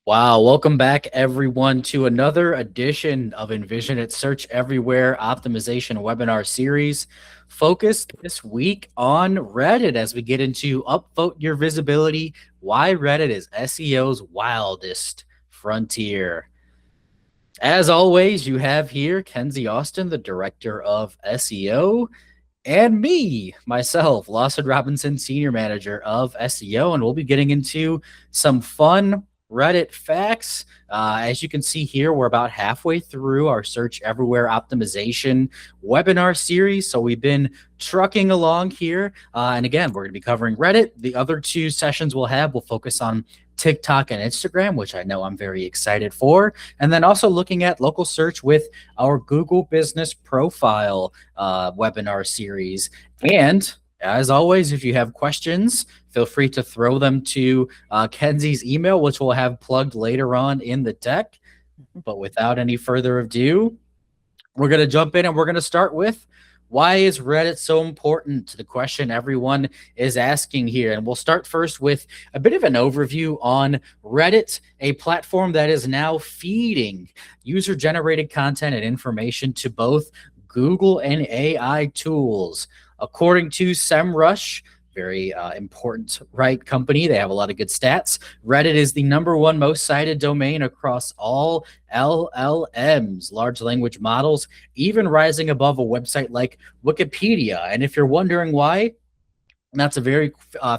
Wow, welcome back everyone to another edition of Envisionit Search Everywhere Optimization webinar series focused this week on Reddit as we get into Upvote Your Visibility, why Reddit is SEO's wildest frontier. As always, you have here Kenzie Austin, the Director of SEO, and me, myself, Lawson Robinson, Senior Manager of SEO, and we'll be getting into some fun Reddit facts. As you can see here, we're about halfway through our Search Everywhere Optimization webinar series, so we've been trucking along here. And again, we're going to be covering Reddit. The other two sessions we'll focus on TikTok and Instagram, which I know I'm very excited for. And then also looking at local search with our Google Business Profile webinar series. And as always, if you have questions, feel free to throw them to Kenzie's email, which we'll have plugged later on in the deck. But without any further ado, we're going to jump in and we're going to start with, why is Reddit so important? The question everyone is asking here. And we'll start first with a bit of an overview on Reddit, a platform that is now feeding user-generated content and information to both Google and AI tools. According to SEMrush, very important company. They have a lot of good stats. Reddit is the #1 most cited domain across all LLMs, large language models, even rising above a website like Wikipedia. And if you're wondering why, that's a very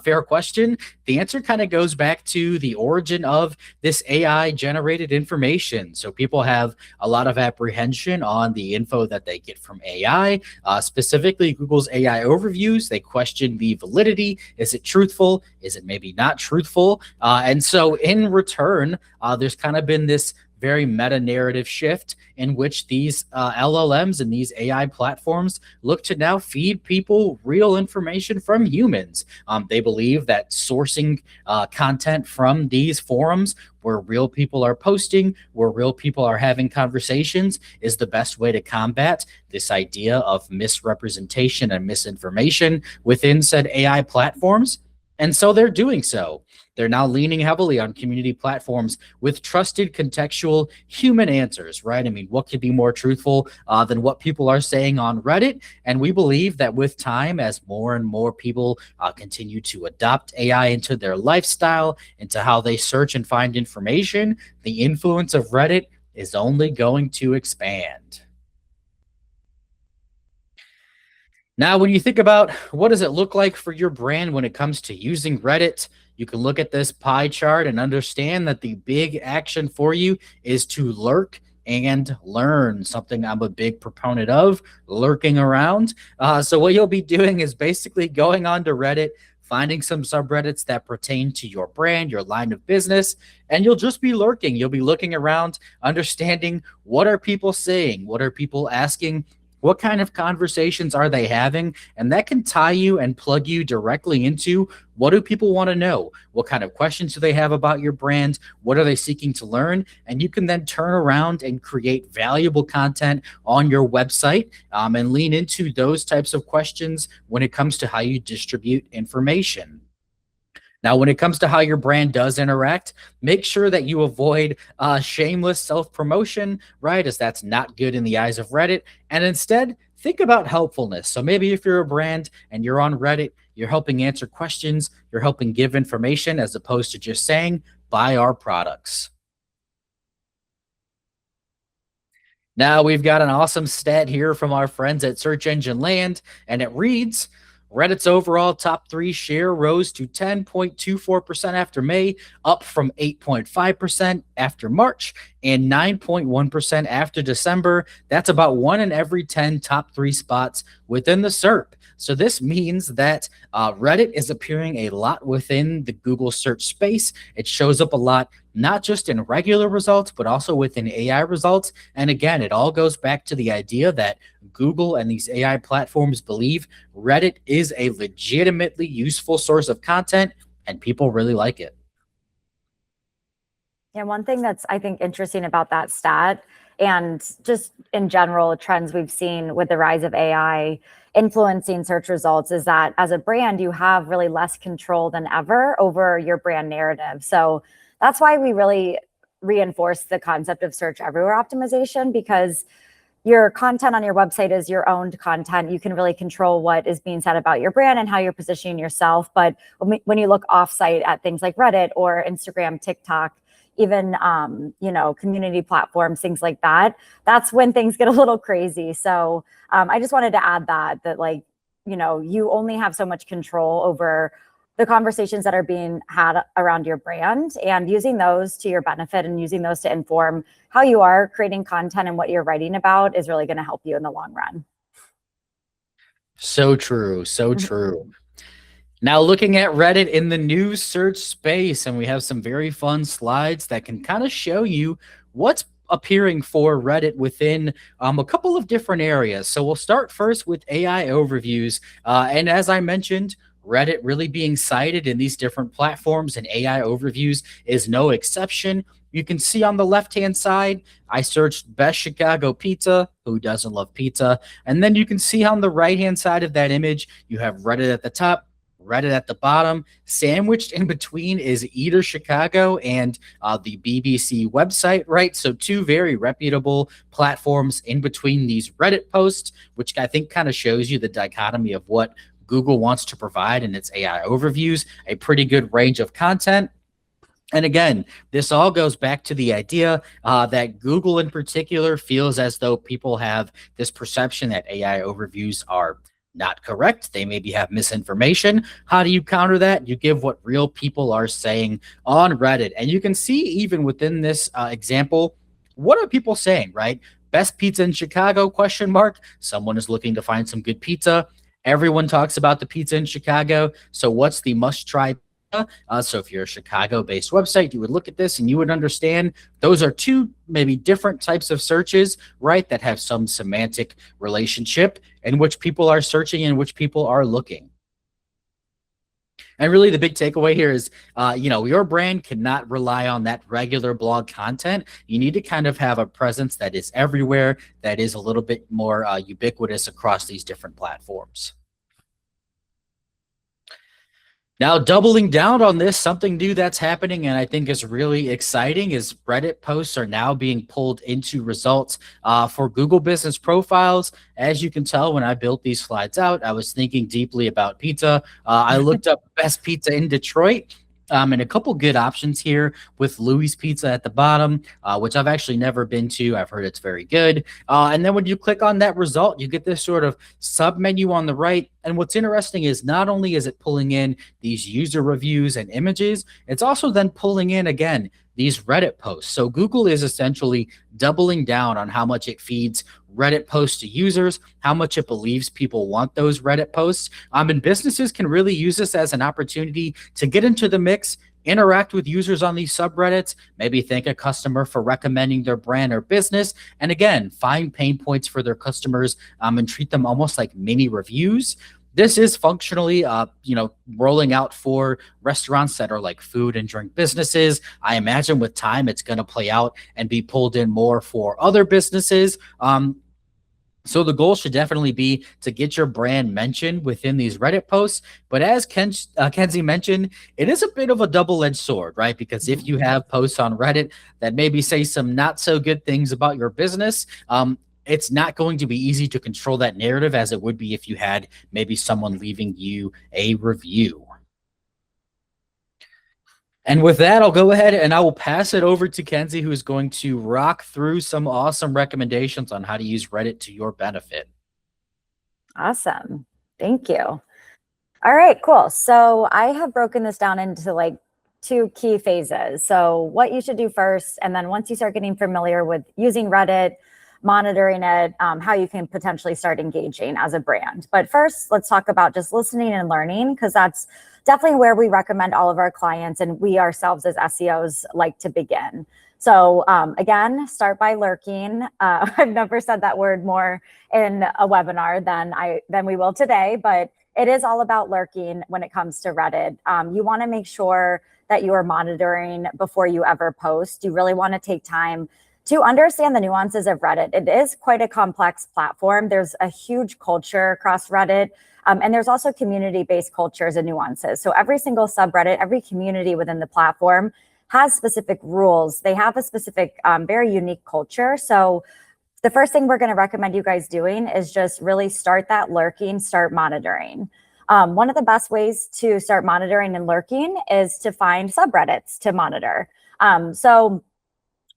fair question. The answer kind of goes back to the origin of this AI generated information. So people have a lot of apprehension on the info that they get from AI, specifically Google's AI overviews. They question the validity. Is it truthful? Is it maybe not truthful? And so in return, there's kind of been this very meta-narrative shift in which these LLMs and these AI platforms look to now feed people real information from humans. They believe that sourcing content from these forums where real people are posting, where real people are having conversations, is the best way to combat this idea of misrepresentation and misinformation within said AI platforms. And so they're doing so. They're now leaning heavily on community platforms with trusted contextual human answers, right? I mean, what could be more truthful than what people are saying on Reddit? And we believe that with time, as more and more people continue to adopt AI into their lifestyle, into how they search and find information, the influence of Reddit is only going to expand. Now, when you think about what does it look like for your brand when it comes to using Reddit, you can look at this pie chart and understand that the big action for you is to lurk and learn, something I'm a big proponent of, lurking around. So what you'll be doing is basically going onto Reddit, finding some subreddits that pertain to your brand, your line of business, and you'll just be lurking. You'll be looking around, understanding what are people saying, what are people asking, what kind of conversations are they having? And that can tie you and plug you directly into, what do people want to know? What kind of questions do they have about your brand? What are they seeking to learn? And you can then turn around and create valuable content on your website and lean into those types of questions when it comes to how you distribute information. Now, when it comes to how your brand does interact, make sure that you avoid shameless self-promotion, right? As that's not good in the eyes of Reddit. And instead, think about helpfulness. So maybe if you're a brand and you're on Reddit, you're helping answer questions, you're helping give information as opposed to just saying, buy our products. Now we've got an awesome stat here from our friends at Search Engine Land, and it reads, Reddit's overall top 3 share rose to 10.24% after May, up from 8.5% after March and 9.1% after December. That's about 1 in every 10 top 3 spots within the SERP. So this means that Reddit is appearing a lot within the Google search space. It shows up a lot, not just in regular results, but also within AI results. And again, it all goes back to the idea that Google and these AI platforms believe Reddit is a legitimately useful source of content, and people really like it. Yeah, one thing that's, I think, interesting about that stat, and just in general trends we've seen with the rise of AI influencing search results, is that as a brand, you have really less control than ever over your brand narrative. So that's why we really reinforce the concept of search everywhere optimization, because your content on your website is your owned content. You can really control what is being said about your brand and how you're positioning yourself. But when you look offsite at things like Reddit or Instagram, TikTok, even community platforms, things like that, that's when things get a little crazy. So I just wanted to add that like, you only have so much control over the conversations that are being had around your brand, and using those to your benefit and using those to inform how you are creating content and what you're writing about is really going to help you in the long run. So true. So true. Now, looking at Reddit in the news search space, and we have some very fun slides that can kind of show you what's appearing for Reddit within a couple of different areas. So we'll start first with AI overviews. And as I mentioned, Reddit really being cited in these different platforms, and AI overviews is no exception. You can see on the left-hand side, I searched best Chicago pizza. Who doesn't love pizza? And then you can see on the right-hand side of that image, you have Reddit at the top, Reddit at the bottom. Sandwiched in between is Eater Chicago and the BBC website, right? So two very reputable platforms in between these Reddit posts, which I think kind of shows you the dichotomy of what Google wants to provide in its AI overviews, a pretty good range of content. And again, this all goes back to the idea that Google in particular feels as though people have this perception that AI overviews are not correct. They maybe have misinformation. How do you counter that? You give what real people are saying on Reddit. And you can see even within this example, what are people saying, right? Best pizza in Chicago, question mark. Someone is looking to find some good pizza. Everyone talks about the pizza in Chicago. So what's the must try? So if you're a Chicago-based website, you would look at this and you would understand those are two maybe different types of searches, right, that have some semantic relationship in which people are searching and which people are looking. And really the big takeaway here is, your brand cannot rely on that regular blog content. You need to kind of have a presence that is everywhere, that is a little bit more ubiquitous across these different platforms. Now, doubling down on this, something new that's happening and I think is really exciting is Reddit posts are now being pulled into results for Google Business Profiles. As you can tell, when I built these slides out, I was thinking deeply about pizza. I looked up best pizza in Detroit. And a couple good options here with Louis Pizza at the bottom, which I've actually never been to. I've heard it's very good. And then when you click on that result, you get this sort of sub menu on the right. And what's interesting is not only is it pulling in these user reviews and images, it's also then pulling in, again, these Reddit posts. So Google is essentially doubling down on how much it feeds Reddit posts to users, how much it believes people want those Reddit posts. And businesses can really use this as an opportunity to get into the mix, interact with users on these subreddits, maybe thank a customer for recommending their brand or business, and again, find pain points for their customers and treat them almost like mini reviews. This is functionally, rolling out for restaurants that are like food and drink businesses. I imagine with time, it's going to play out and be pulled in more for other businesses. So the goal should definitely be to get your brand mentioned within these Reddit posts. But as Kenzie mentioned, it is a bit of a double-edged sword, right? Because if you have posts on Reddit that maybe say some not so good things about your business, it's not going to be easy to control that narrative as it would be if you had maybe someone leaving you a review. And with that, I'll go ahead and I will pass it over to Kenzie, who is going to rock through some awesome recommendations on how to use Reddit to your benefit. Awesome. Thank you. All right, cool. So I have broken this down into like two key phases. So what you should do first, and then once you start getting familiar with using Reddit, monitoring it, how you can potentially start engaging as a brand. But first, let's talk about just listening and learning, because that's definitely where we recommend all of our clients and we ourselves as SEOs like to begin. So again, start by lurking. I've never said that word more in a webinar than we will today, but it is all about lurking when it comes to Reddit. You want to make sure that you are monitoring before you ever post. You really want to take time to understand the nuances of Reddit. It is quite a complex platform. There's a huge culture across Reddit, and there's also community-based cultures and nuances. So every single subreddit, every community within the platform has specific rules. They have a specific, very unique culture. So the first thing we're going to recommend you guys doing is just really start that lurking, start monitoring. One of the best ways to start monitoring and lurking is to find subreddits to monitor. So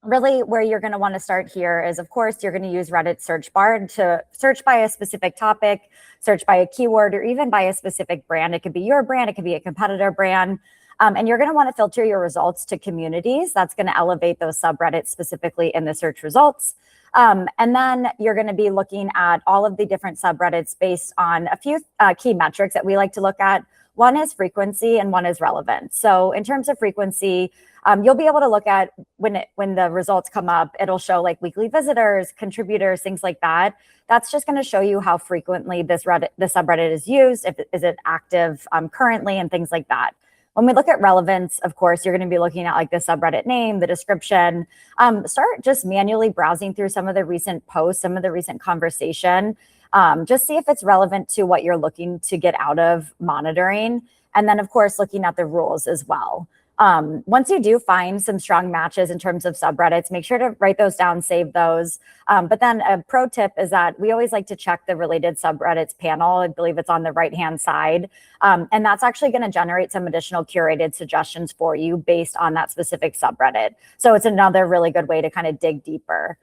really where you're going to want to start here is, of course, you're going to use Reddit search bar to search by a specific topic, search by a keyword, or even by a specific brand. It could be your brand, it could be a competitor brand. And you're going to want to filter your results to communities. That's going to elevate those subreddits specifically in the search results. And then you're going to be looking at all of the different subreddits based on a few key metrics that we like to look at. One is frequency and one is relevance. So in terms of frequency, you'll be able to look at when the results come up, it'll show like weekly visitors, contributors, things like that. That's just going to show you how frequently the subreddit is used, is it active currently, and things like that. When we look at relevance, of course, you're going to be looking at like the subreddit name, the description. Start just manually browsing through some of the recent posts, some of the recent conversation. Just see if it's relevant to what you're looking to get out of monitoring. And then, of course, looking at the rules as well. Once you do find some strong matches in terms of subreddits, make sure to write those down, save those. But then a pro tip is that we always like to check the related subreddits panel. I believe it's on the right-hand side. And that's actually going to generate some additional curated suggestions for you based on that specific subreddit. So it's another really good way to kind of dig deeper.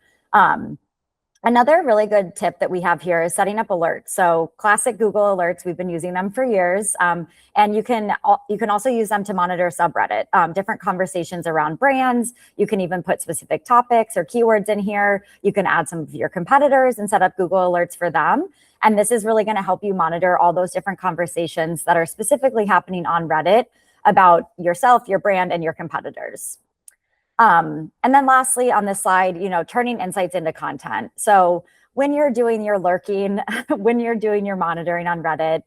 Another really good tip that we have here is setting up alerts. So classic Google alerts, we've been using them for years. And you can also use them to monitor subreddit, different conversations around brands. You can even put specific topics or keywords in here. You can add some of your competitors and set up Google alerts for them. And this is really going to help you monitor all those different conversations that are specifically happening on Reddit about yourself, your brand, and your competitors. And then lastly, on this slide, turning insights into content. So when you're doing your lurking, when you're doing your monitoring on Reddit,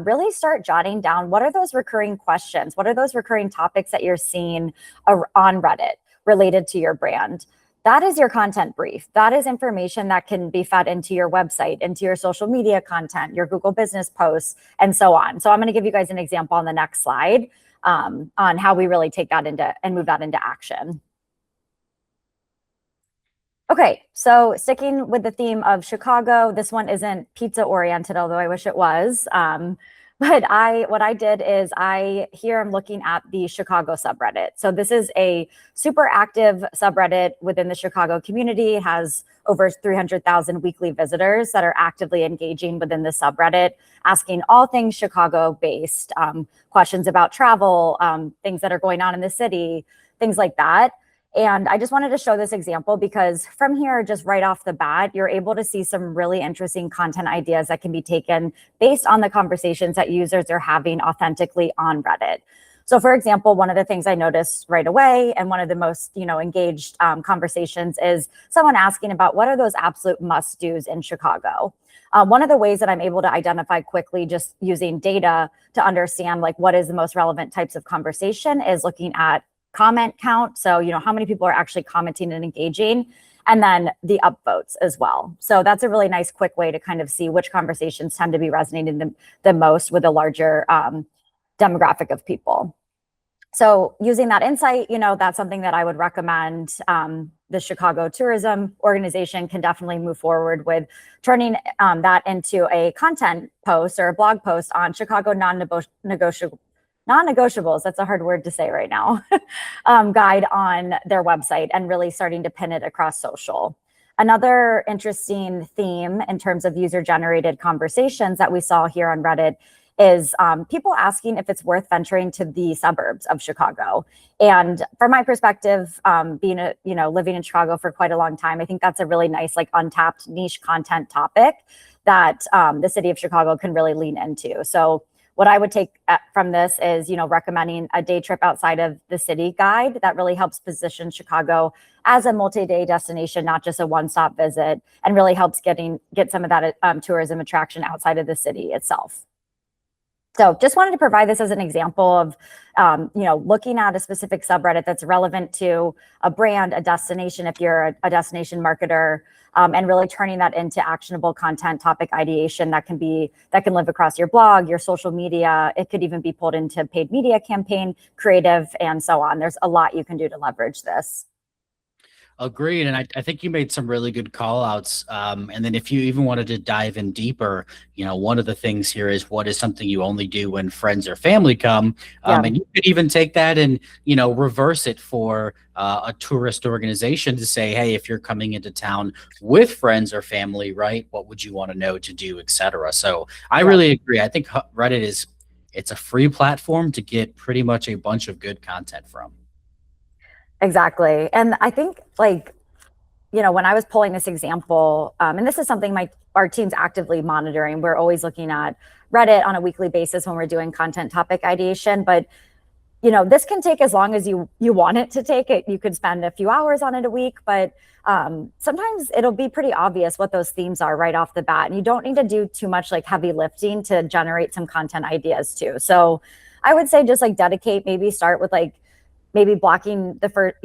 really start jotting down what are those recurring questions? What are those recurring topics that you're seeing on Reddit related to your brand? That is your content brief. That is information that can be fed into your website, into your social media content, your Google business posts, and so on. So I'm going to give you guys an example on the next slide on how we really take that into and move that into action. Okay, so sticking with the theme of Chicago, this one isn't pizza oriented, although I wish it was. But what I did is here I'm looking at the Chicago subreddit. So this is a super active subreddit within the Chicago community. It has over 300,000 weekly visitors that are actively engaging within the subreddit, asking all things Chicago based, questions about travel, things that are going on in the city, things like that. And I just wanted to show this example because from here, just right off the bat, you're able to see some really interesting content ideas that can be taken based on the conversations that users are having authentically on Reddit. So for example, one of the things I noticed right away and one of the most engaged conversations is someone asking about what are those absolute must-dos in Chicago. One of the ways that I'm able to identify quickly just using data to understand like what is the most relevant types of conversation is looking at comment count. So, how many people are actually commenting and engaging, and then the upvotes as well. So that's a really nice, quick way to kind of see which conversations tend to be resonating the most with a larger demographic of people. So using that insight, that's something that I would recommend. The Chicago Tourism Organization can definitely move forward with turning that into a content post or a blog post on Chicago non-negotiables, that's a hard word to say right now, guide on their website and really starting to pin it across social. Another interesting theme in terms of user-generated conversations that we saw here on Reddit is people asking if it's worth venturing to the suburbs of Chicago. And from my perspective, being living in Chicago for quite a long time, I think that's a really nice, like untapped niche content topic that the city of Chicago can really lean into. So what I would take from this is, recommending a day trip outside of the city guide that really helps position Chicago as a multi-day destination, not just a one-stop visit, and really helps get some of that tourism attraction outside of the city itself. So just wanted to provide this as an example of, looking at a specific subreddit that's relevant to a brand, a destination, if you're a destination marketer, and really turning that into actionable content, topic ideation that can live across your blog, your social media. It could even be pulled into paid media campaign, creative, and so on. There's a lot you can do to leverage this. Agreed. And I think you made some really good call outs. And then if you even wanted to dive in deeper, one of the things here is what is something you only do when friends or family come. Yeah, And you could even take that and, reverse it for a tourist organization to say, hey, if you're coming into town with friends or family, right, what would you want to know to do, et cetera. So I yeah. really agree. I think Reddit it's a free platform to get pretty much a bunch of good content from. Exactly. And I think when I was pulling this example, and this is something our team's actively monitoring. We're always looking at Reddit on a weekly basis when we're doing content topic ideation. But this can take as long as you want it to take. It you could spend a few hours on it a week, but sometimes it'll be pretty obvious what those themes are right off the bat, and you don't need to do too much heavy lifting to generate some content ideas too. So I would say just dedicate, maybe start with maybe blocking the first,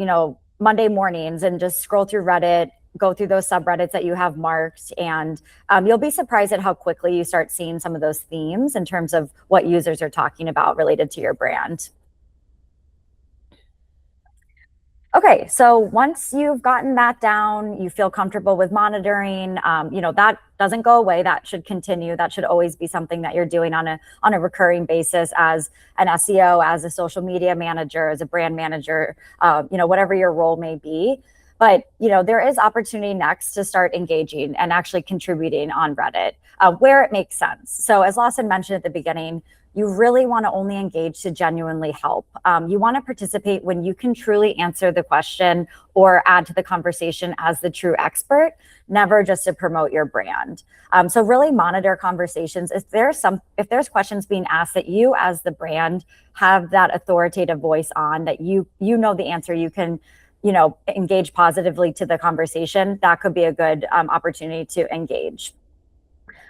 Monday mornings and just scroll through Reddit, go through those subreddits that you have marked. And you'll be surprised at how quickly you start seeing some of those themes in terms of what users are talking about related to your brand. Okay, so once you've gotten that down, you feel comfortable with monitoring, that doesn't go away. That should continue. That should always be something that you're doing on a recurring basis as an SEO, as a social media manager, as a brand manager, whatever your role may be. But there is opportunity next to start engaging and actually contributing on Reddit where it makes sense. So as Lawson mentioned at the beginning, you really want to only engage to genuinely help. You want to participate when you can truly answer the question or add to the conversation as the true expert, never just to promote your brand. So really monitor conversations. If there's questions being asked that you as the brand have that authoritative voice on, that you know the answer, you can engage positively to the conversation, that could be a good opportunity to engage.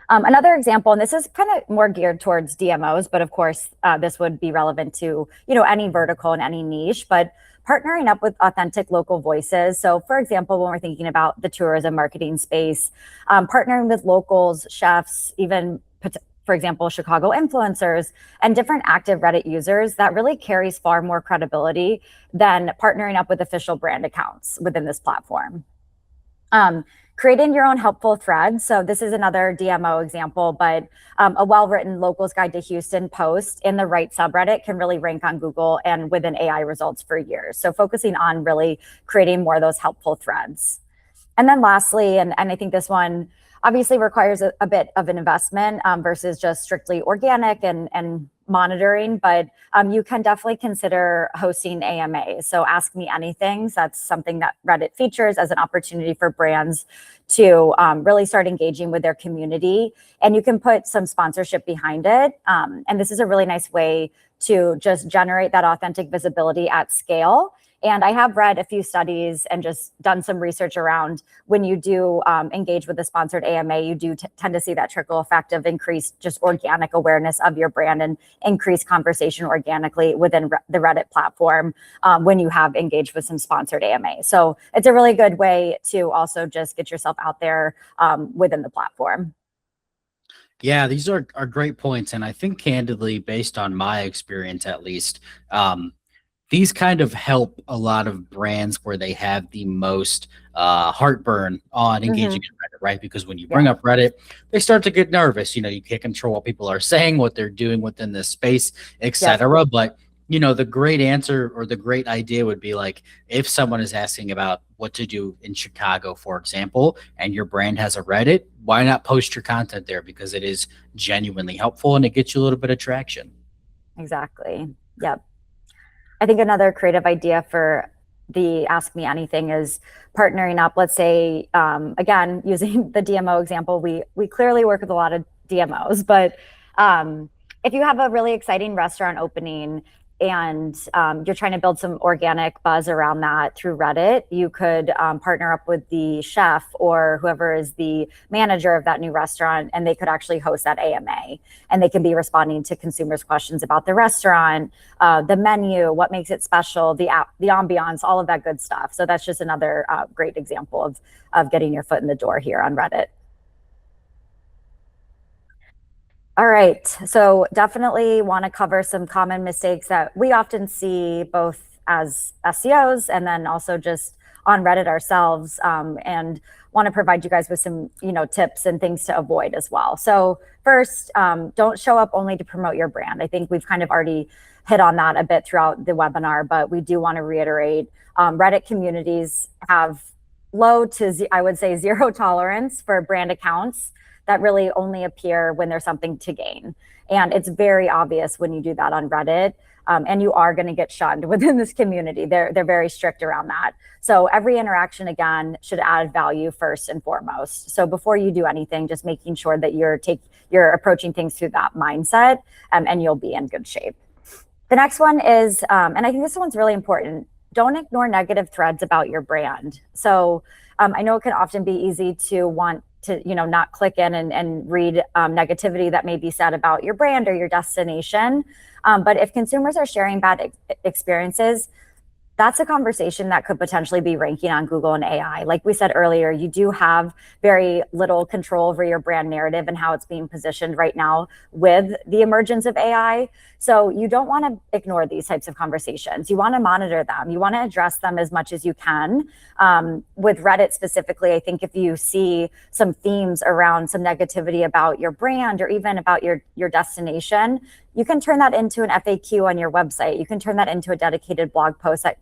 Another example, and this is kind of more geared towards DMOs, but of course, this would be relevant to any vertical and any niche, but partnering up with authentic local voices. So for example, when we're thinking about the tourism marketing space, partnering with locals, chefs, even for example, Chicago influencers and different active Reddit users, that really carries far more credibility than partnering up with official brand accounts within this platform. Creating your own helpful threads. So this is another DMO example, but a well-written locals guide to Houston post in the right subreddit can really rank on Google and within AI results for years. So focusing on really creating more of those helpful threads. And then lastly, and I think this one obviously requires a bit of an investment versus just strictly organic and monitoring, but you can definitely consider hosting AMA. So Ask Me Anything. That's something that Reddit features as an opportunity for brands to really start engaging with their community. And you can put some sponsorship behind it. And this is a really nice way to just generate that authentic visibility at scale. And I have read a few studies and just done some research around when you do engage with a sponsored AMA, you do tend to see that trickle effect of increased just organic awareness of your brand and increased conversation organically within the Reddit platform when you have engaged with some sponsored AMA. So it's a really good way to also just get yourself out there within the platform. Yeah, these are great points. And I think candidly, based on my experience at least, these kind of help a lot of brands where they have the most heartburn on engaging in Reddit, right? Because when you bring up Reddit, they start to get nervous. You can't control what people are saying, what they're doing within this space, etc. But the great answer or the great idea would be if someone is asking about what to do in Chicago, for example, and your brand has a Reddit, why not post your content there? Because it is genuinely helpful and it gets you a little bit of traction. Exactly. Yep. I think another creative idea for the Ask Me Anything is partnering up. Let's say, again, using the DMO example, we clearly work with a lot of DMOs, but if you have a really exciting restaurant opening, and you're trying to build some organic buzz around that through Reddit, you could partner up with the chef or whoever is the manager of that new restaurant, and they could actually host that AMA. And they can be responding to consumers' questions about the restaurant, the menu, what makes it special, the ambiance, all of that good stuff. So that's just another great example of getting your foot in the door here on Reddit. All right, so definitely want to cover some common mistakes that we often see both as SEOs and then also just on Reddit ourselves, and want to provide you guys with some tips and things to avoid as well. So first, don't show up only to promote your brand. I think we've kind of already hit on that a bit throughout the webinar, but we do want to reiterate, Reddit communities have low to, I would say, zero tolerance for brand accounts that really only appear when there's something to gain. And it's very obvious when you do that on Reddit, and you are going to get shunned within this community. They're very strict around that. So every interaction, again, should add value first and foremost. So before you do anything, just making sure that you're approaching things through that mindset, and you'll be in good shape. The next one is, and I think this one's really important, don't ignore negative threads about your brand. So I know it can often be easy to want to not click in and read negativity that may be said about your brand or your destination. But if consumers are sharing bad experiences, that's a conversation that could potentially be ranking on Google and AI. Like we said earlier, you do have very little control over your brand narrative and how it's being positioned right now with the emergence of AI. So you don't want to ignore these types of conversations. You want to monitor them. You want to address them as much as you can. With Reddit specifically, I think if you see some themes around some negativity about your brand or even about your destination, you can turn that into an FAQ on your website. You can turn that into a dedicated blog post that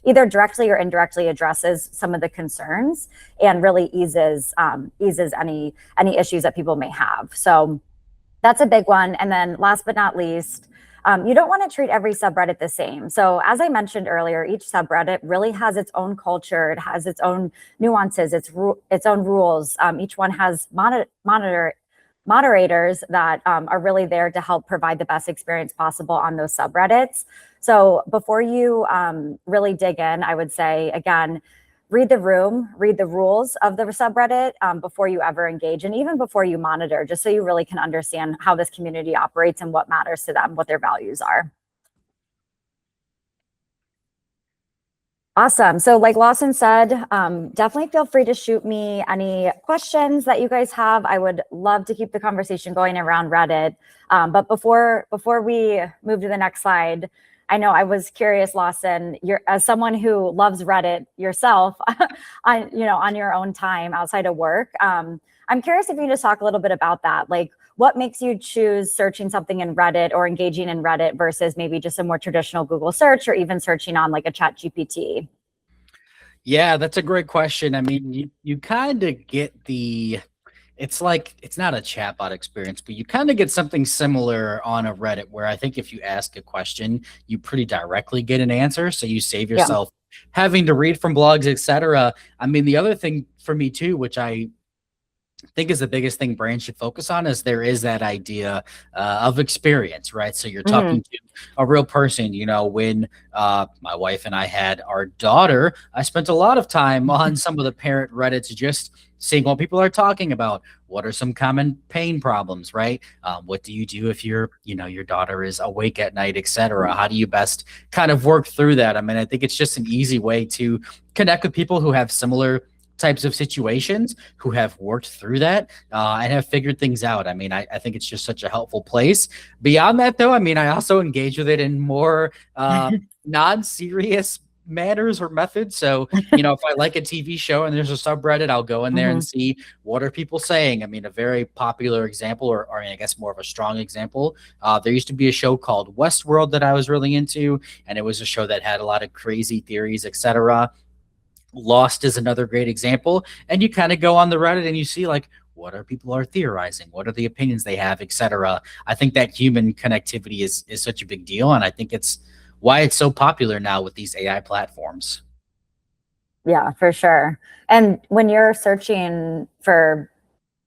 either directly or indirectly addresses some of the concerns and really eases any issues that people may have. So that's a big one. And then last but not least, you don't want to treat every subreddit the same. So as I mentioned earlier, each subreddit really has its own culture. It has its own nuances, its own rules. Each one has moderators that are really there to help provide the best experience possible on those subreddits. So before you really dig in, I would say, again, read the room, read the rules of the subreddit before you ever engage, and even before you monitor, just so you really can understand how this community operates and what matters to them, what their values are. Awesome. So like Lawson said, definitely feel free to shoot me any questions that you guys have. I would love to keep the conversation going around Reddit. But before we move to the next slide, I know I was curious, Lawson, you're, as someone who loves Reddit yourself on your own time outside of work, I'm curious if you can just talk a little bit about that. Like, what makes you choose searching something in Reddit or engaging in Reddit versus maybe just a more traditional Google search or even searching on like a ChatGPT? Yeah, that's a great question. I mean, you kind of get it's like, it's not a chatbot experience, but you kind of get something similar on a Reddit where I think if you ask a question, you pretty directly get an answer. So you save Yeah. yourself having to read from blogs, etc. I mean, the other thing for me too, which I think is the biggest thing brands should focus on, is there is that idea of experience, right? So you're talking to a real person. When my wife and I had our daughter, I spent a lot of time on some of the parent Reddits, just seeing what people are talking about. What are some common pain problems, right? What do you do if your daughter is awake at night, etc.? How do you best kind of work through that? I mean, I think it's just an easy way to connect with people who have similar types of situations, who have worked through that and have figured things out. I mean, I think it's just such a helpful place. Beyond that, though, I mean, I also engage with it in more non-serious manners or methods. So, if I like a TV show and there's a subreddit, I'll go in there and see what are people saying. I mean, a very popular example, or I guess more of a strong example, there used to be a show called Westworld that I was really into, and it was a show that had a lot of crazy theories, etc. Lost is another great example. And you kind of go on the Reddit and you see, like, what are people are theorizing? What are the opinions they have, etc. I think that human connectivity is such a big deal. And I think it's why it's so popular now with these AI platforms. Yeah, for sure. And when you're searching for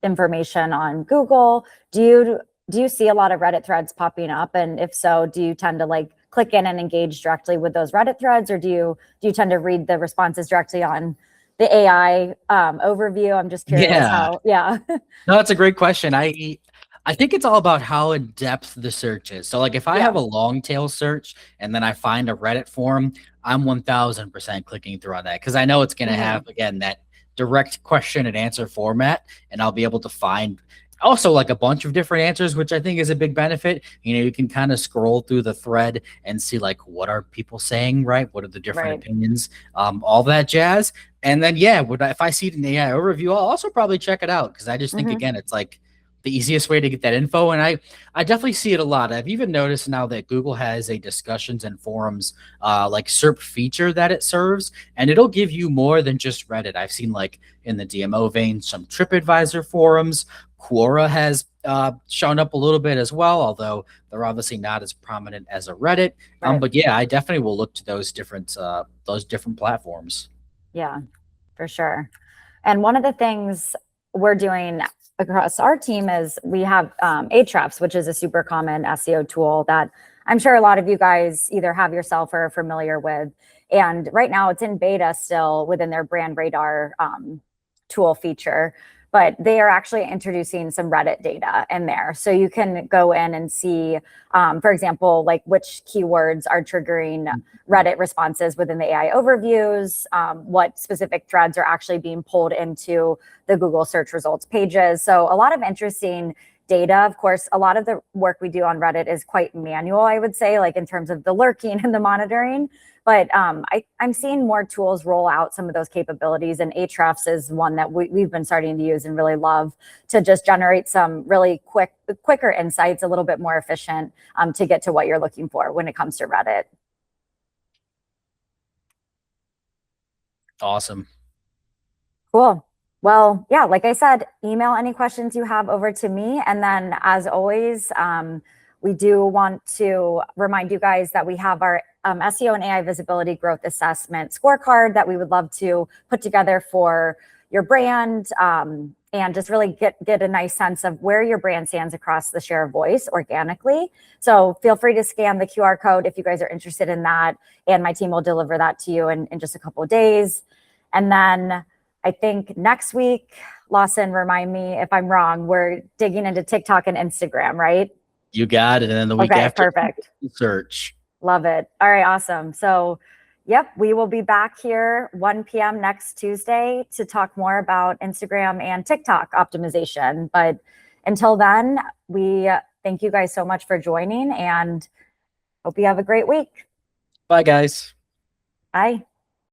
information on Google, do you see a lot of Reddit threads popping up? And if so, do you tend to like click in and engage directly with those Reddit threads, or do you tend to read the responses directly on the AI overview? I'm just curious Yeah. how. Yeah. No, that's a great question. I think it's all about how in depth the search is. So like if I Yeah. have a long tail search and then I find a Reddit forum, I'm 1000% clicking through on that because I know it's going to have again that direct question and answer format, and I'll be able to find also like a bunch of different answers, which I think is a big benefit. You know, you can kind of scroll through the thread and see like what are people saying, right? What are the different opinions, all that jazz. And then yeah, if I see it in the AI overview, I'll also probably check it out because I just think again it's like the easiest way to get that info. And I definitely see it a lot. I've even noticed now that Google has a discussions and forums like SERP feature that it serves, and it'll give you more than just Reddit. I've seen like in the DMO vein some TripAdvisor forums. Quora has shown up a little bit as well, although they're obviously not as prominent as a Reddit. But yeah, I definitely will look to those different platforms. Yeah, for sure. And one of the things we're doing across our team is we have Ahrefs, which is a super common SEO tool that I'm sure a lot of you guys either have yourself or are familiar with. And right now it's in beta still within their brand radar tool feature, but they are actually introducing some Reddit data in there. So you can go in and see, for example, like which keywords are triggering Reddit responses within the AI overviews, what specific threads are actually being pulled into the Google search results pages. So a lot of interesting data. Of course, a lot of the work we do on Reddit is quite manual, I would say, like in terms of the lurking and the monitoring. But I'm seeing more tools roll out some of those capabilities, and Ahrefs is one that we've been starting to use and really love to just generate some really quicker insights, a little bit more efficient to get to what you're looking for when it comes to Reddit. Awesome. Cool. Well, yeah, like I said, email any questions you have over to me. And then as always, we do want to remind you guys that we have our SEO and AI visibility growth assessment scorecard that we would love to put together for your brand and just really get a nice sense of where your brand stands across the share of voice organically. So feel free to scan the QR code if you guys are interested in that. And my team will deliver that to you in just a couple of days. And then I think next week, Lawson, remind me if I'm wrong, we're digging into TikTok and Instagram, right? You got it. And then the week after, perfect. Search. Love it. All right, awesome. So, yep, we will be back here 1 p.m. next Tuesday to talk more about Instagram and TikTok optimization. But until then, we thank you guys so much for joining and hope you have a great week. Bye, guys. Bye.